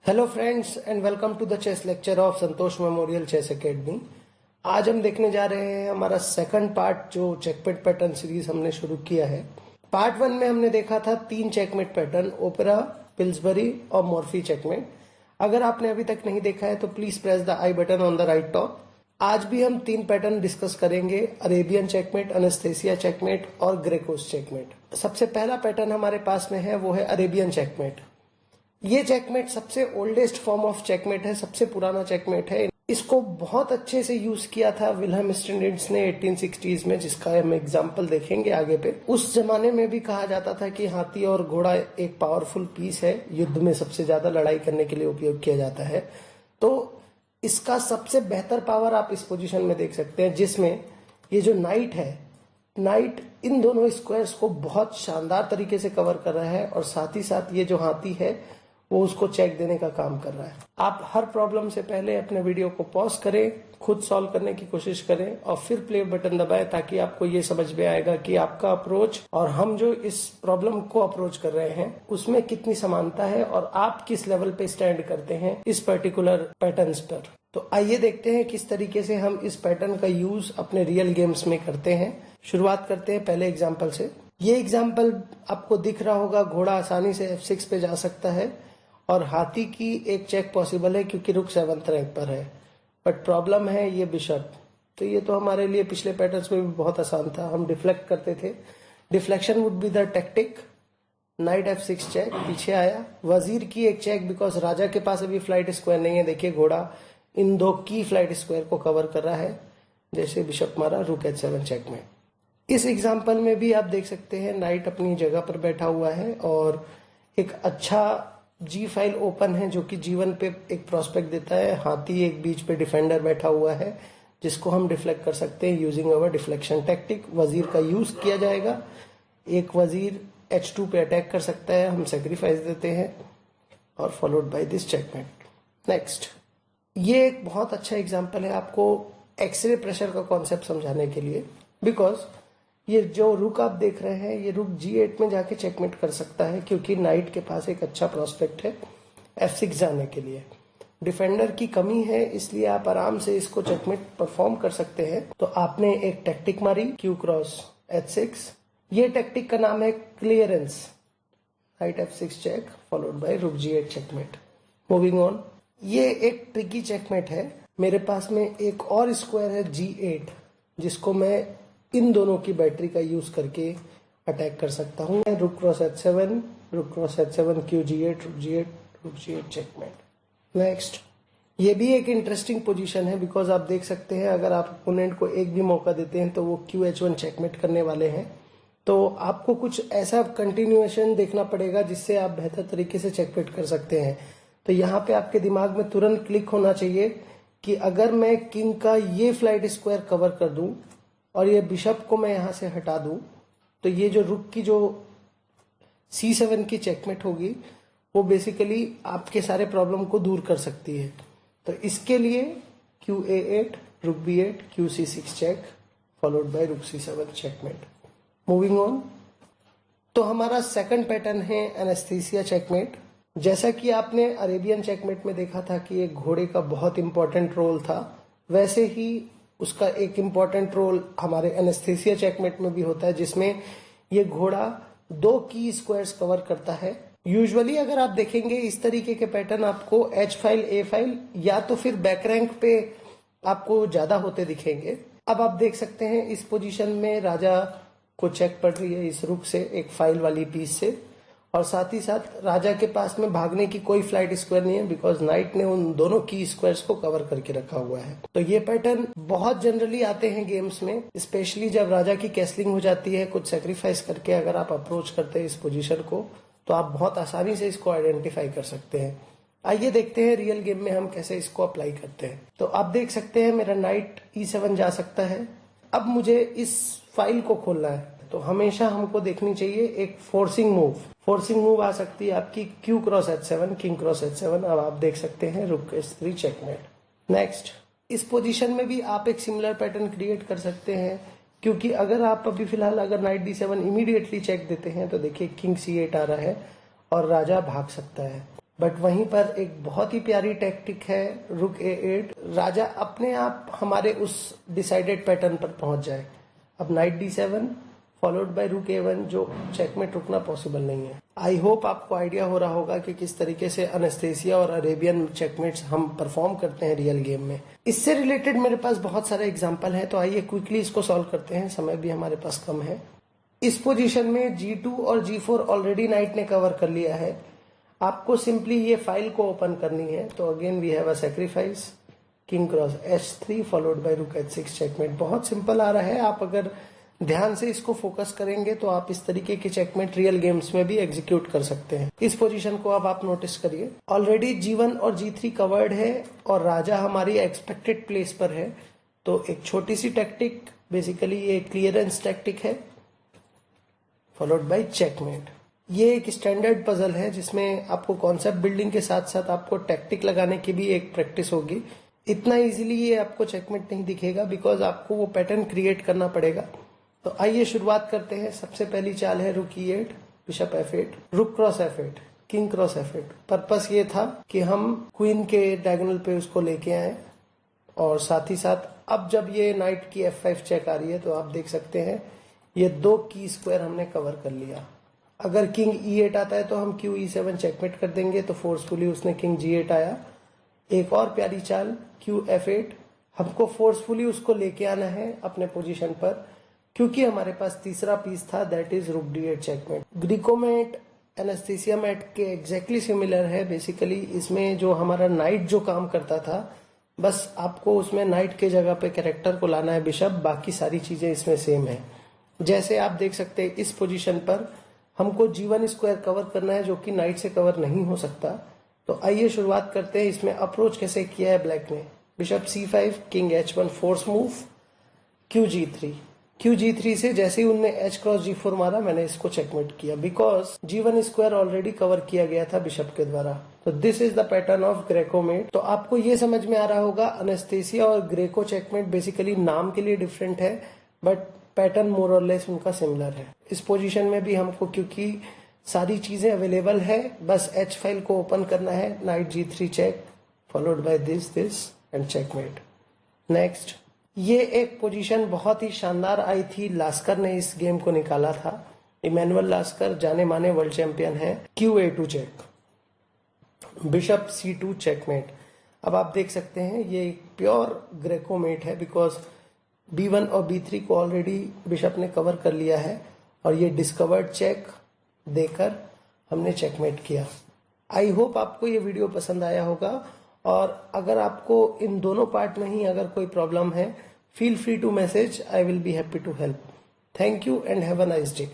Hello friends and welcome to the chess lecture of Santosh memorial chess academy. आज हम देखने जा रहे हैं हमारा सेकंड पार्ट जो चेकमेट पैटर्न सीरीज हमने शुरू किया है। पार्ट 1 में हमने देखा था 3 चेकमेट पैटर्न, ओपेरा, पिल्सबरी और मॉर्फी चेकमेट। अगर आपने अभी तक नहीं देखा है तो please press the I button on the right top. आज भी हम 3 पैटर्न डिस्कस करेंगे, अरेबियन चेकमेट, एनेस्थेसिया चेकमेट और ग्रेकोस चेकमेट। सबसे पहला पैटर्न हमारे पास में है वो है अरेबियन चेकमेट। ये चेकमेट सबसे ओल्डेस्ट फॉर्म ऑफ चेकमेट है, सबसे पुराना चेकमेट है। इसको बहुत अच्छे से यूज किया था विल्हेम स्टैंडर्ड्स ने 1860s में, जिसका हम एग्जाम्पल देखेंगे आगे पे। उस जमाने में भी कहा जाता था कि हाथी और घोड़ा एक पावरफुल पीस है, युद्ध में सबसे ज्यादा लड़ाई करने के लिए उपयोग किया जाता है। तो इसका सबसे बेहतर पावर आप इस पोजीशन में देख सकते हैं, जिसमें ये जो नाइट है, नाइट इन दोनों स्क्वायर्स को बहुत शानदार तरीके से कवर कर रहा है और साथ ही साथ ये जो हाथी है वो उसको चेक देने का काम कर रहा है। आप हर प्रॉब्लम से पहले अपने वीडियो को पॉज करें, खुद सॉल्व करने की कोशिश करें और फिर प्ले बटन दबाएं, ताकि आपको ये समझ में आएगा कि आपका अप्रोच और हम जो इस प्रॉब्लम को अप्रोच कर रहे हैं उसमें कितनी समानता है और आप किस लेवल पे स्टैंड करते हैं इस पर्टिकुलर पैटर्न्स पर। तो आइए देखते हैं किस तरीके से हम इस पैटर्न का यूज अपने रियल गेम्स में करते हैं। शुरुआत करते हैं पहले एग्जाम्पल से। ये एग्जाम्पल आपको दिख रहा होगा, घोड़ा आसानी से F6 पे जा सकता है और हाथी की एक चेक पॉसिबल है क्योंकि रुक 7th रैंक पर है। बट प्रॉब्लम है ये बिशप। तो ये तो हमारे लिए पिछले पैटर्न्स में भी बहुत आसान था, हम डिफ्लेक्ट करते थे। Deflection would be the tactic. Knight F6 check, पीछे आया वजीर की एक चेक, बिकॉज राजा के पास अभी फ्लाइट स्क्वायर नहीं है। देखिए घोड़ा इन 2 की फ्लाइट स्क्वायर को कवर कर रहा है, जैसे बिशप मारा, रुक H7 चेक में। इस एग्जाम्पल में भी आप देख सकते हैं नाइट अपनी जगह पर बैठा हुआ है और एक अच्छा G फाइल ओपन है जो कि G1 पे एक प्रोस्पेक्ट देता है। हाथी एक बीच पे डिफेंडर बैठा हुआ है जिसको हम डिफ्लेक्ट कर सकते हैं यूजिंग अवर डिफ्लेक्शन टेक्टिक। वजीर का यूज किया जाएगा। एक वजीर H2 पे अटैक कर सकता है, हम सेक्रीफाइस देते हैं और followed by this checkmate. Next, ये एक बहुत अच्छा एग्जाम्पल है आपको एक्सरे प्रेशर का कॉन्सेप्ट समझाने के लिए। बिकॉज ये जो रुक आप देख रहे हैं, ये रुक G8 में जाके चेकमेट कर सकता है क्योंकि नाइट के पास एक अच्छा प्रोस्पेक्ट है F6 जाने के लिए। डिफेंडर की कमी है, इसलिए आप आराम से इसको चेकमेट परफॉर्म कर सकते हैं। तो आपने एक टैक्टिक मारी, Q क्रॉस H6। ये टैक्टिक का नाम है clearance. Knight F6 check followed by rook G8 checkmate. Moving on, ये एक ट्रिकी चेकमेट है। मेरे पास में एक और स्क्वायर है G8, जिसको मैं इन दोनों की बैटरी का यूज करके अटैक कर सकता हूँ। रुक क्रॉस H7, रुक क्रॉस H7, Q G8, रुक G8, रुक G8 चेकमेट। नेक्स्ट, ये भी एक इंटरेस्टिंग पोजीशन है बिकॉज आप देख सकते हैं अगर आप ओपोनेंट को एक भी मौका देते हैं तो वो Q H1 चेकमेट करने वाले हैं। तो आपको कुछ ऐसा कंटिन्यूएशन देखना पड़ेगा जिससे आप बेहतर तरीके से चेकमेट कर सकते हैं। तो यहाँ पे आपके दिमाग में तुरंत क्लिक होना चाहिए कि अगर मैं किंग का ये फ्लाइट स्क्वायर कवर कर दूं और ये बिशप को मैं यहां से हटा दूं, तो ये जो रुक की जो C7 की चेकमेट होगी वो बेसिकली आपके सारे प्रॉब्लम को दूर कर सकती है। तो इसके लिए Q A8, रुक B8, Q C6 check followed by रुक C7 चेकमेट। मूविंग ऑन, तो हमारा सेकंड पैटर्न है एनेस्थीसिया चेकमेट। जैसा कि आपने अरेबियन चेकमेट में देखा था कि एक घोड़े का बहुत इंपॉर्टेंट रोल था, वैसे ही उसका एक इंपॉर्टेंट रोल हमारे एनेस्थीसिया चेकमेट में भी होता है, जिसमें ये घोड़ा 2 की स्क्वायर्स कवर करता है। यूजुअली अगर आप देखेंगे इस तरीके के पैटर्न आपको H फाइल, A फाइल या तो फिर बैक रैंक पे आपको ज्यादा होते दिखेंगे। अब आप देख सकते हैं इस पोजीशन में राजा को चेक पड़ रही है इस रुक से, एक फाइल वाली पीस से, और साथ ही साथ राजा के पास में भागने की कोई फ्लाइट स्क्वायर नहीं है बिकॉज नाइट ने उन दोनों की स्क्वायर्स को कवर करके रखा हुआ है। तो ये पैटर्न बहुत जनरली आते हैं गेम्स में, स्पेशली जब राजा की कैसलिंग हो जाती है। कुछ सेक्रीफाइस करके अगर आप अप्रोच करते हैं इस पोजीशन को तो आप बहुत आसानी से इसको आइडेंटिफाई कर सकते हैं। आइए देखते हैं रियल गेम में हम कैसे इसको अप्लाई करते हैं। तो आप देख सकते हैं मेरा नाइट E7 जा सकता है। अब मुझे इस फाइल को खोलना है, तो हमेशा हमको देखनी चाहिए एक फोर्सिंग मूव। फोर्सिंग मूव आ सकती है आपकी Q cross H7, king cross H7। अब आप देख सकते हैं रुक H3 चेकमेट। नेक्स्ट, इस पोजीशन में भी आप एक सिमिलर पैटर्न क्रिएट कर सकते हैं, क्योंकि अगर आप अभी फिलहाल अगर नाइट D7 इमीडिएटली चेक देते हैं तो देखिए किंग C8 आ रहा है और राजा भाग सकता है। बट वहीं पर एक बहुत ही प्यारी टैक्टिक है रुक A8, राजा अपने आप हमारे उस डिसाइडेड पैटर्न पर पहुंच जाए। अब नाइट D7 फॉलोड बाय रुक A1, जो चेकमेट रुकना पॉसिबल नहीं है। आई होप आपको आइडिया हो रहा होगा कि किस तरीके से अनेस्थेसिया और अरेबियन चेकमेट्स हम परफॉर्म करते हैं रियल गेम में। इससे रिलेटेड मेरे पास बहुत सारे एग्जाम्पल हैं, तो आइए क्विकली इसको सॉल्व करते हैं, समय भी हमारे पास कम है। इस पोजीशन में G2 और G4 ऑलरेडी नाइट ने कवर कर लिया है। आपको सिंपली ये फाइल को ओपन करनी है, तो again we have a sacrifice, king cross H3 followed by rook H6 checkmate. बहुत सिंपल आ रहा है, आप अगर ध्यान से इसको फोकस करेंगे तो आप इस तरीके के चेकमेट रियल गेम्स में भी एग्जीक्यूट कर सकते हैं। इस पोजीशन को अब आप नोटिस करिए, ऑलरेडी G1 और G3 कवर्ड है और राजा हमारी एक्सपेक्टेड प्लेस पर है। तो एक छोटी सी टैक्टिक, बेसिकली ये क्लियरेंस टैक्टिक है फॉलोड बाय चेकमेट। ये एक स्टैंडर्ड पजल है जिसमें आपको कॉन्सेप्ट बिल्डिंग के साथ साथ आपको टैक्टिक लगाने की भी एक प्रैक्टिस होगी। इतना इजीली ये आपको चेकमेट नहीं दिखेगा, बिकॉज आपको वो पैटर्न क्रिएट करना पड़ेगा। तो आइए शुरुआत करते हैं। सबसे पहली चाल है रुक E8, बिशप F8, रुक cross F8, king cross F8। Purpose ये था कि हम क्वीन के डायगोनल पे उसको लेके आए, और साथ ही साथ अब जब ये नाइट की F5 चेक आ रही है तो आप देख सकते हैं ये 2 की स्क्वायर हमने कवर कर लिया। अगर किंग E8 आता है तो हम क्यू E7 चेकमेट कर देंगे, तो फोर्सफुली उसने किंग G8 आया। एक और प्यारी चाल क्यू F8, हमको फोर्सफुली उसको लेके आना है अपने पोजीशन पर, क्योंकि हमारे पास तीसरा पीस था, दैट इज रुक D8 चेकमेट। ग्रीकोमेट एनेस्थेसिया मैट के एग्जैक्टली सिमिलर है। बेसिकली इसमें जो हमारा नाइट जो काम करता था, बस आपको उसमें नाइट के जगह पे कैरेक्टर को लाना है बिशप, बाकी सारी चीजें इसमें सेम है। जैसे आप देख सकते हैं इस पोजीशन पर हमको G1 स्क्वायर कवर करना है, जो कि नाइट से कवर नहीं हो सकता। तो आइए शुरुआत करते हैं। इसमें अप्रोच कैसे किया है ब्लैक ने, bishop C5, king H1 force move, Q G3 से जैसे ही उनने H क्रॉस G4 मारा, मैंने इसको चेकमेट किया, because G1 square already cover किया गया था बिशप के द्वारा। तो this is the pattern of ग्रेकोमेट। तो आपको ये समझ में आ रहा होगा, अनेस्थेसिया और ग्रेको चेकमेट बेसिकली नाम के लिए डिफरेंट है, बट पैटर्न मोर और लेस उनका सिमिलर है। इस पोजीशन में भी हमको, क्योंकि सारी चीजें अवेलेबल है, बस H फाइल को ओपन करना है, knight G3 check followed by this and checkmate. Next, ये एक पोजीशन बहुत ही शानदार आई थी, लास्कर ने इस गेम को निकाला था। इमैनुअल लास्कर जाने माने वर्ल्ड चैंपियन है। Q A2 check, bishop C2 checkmate. अब आप देख सकते हैं ये प्योर ग्रेकोमेट है, बिकॉज B1 और B3 को ऑलरेडी बिशप ने कवर कर लिया है, और ये डिस्कवर्ड चेक देकर हमने चेकमेट किया। आई होप आपको ये वीडियो पसंद आया होगा, और अगर आपको इन दोनों पार्ट में ही अगर कोई प्रॉब्लम है, feel free to message, I will be happy to help. Thank you and have a nice day.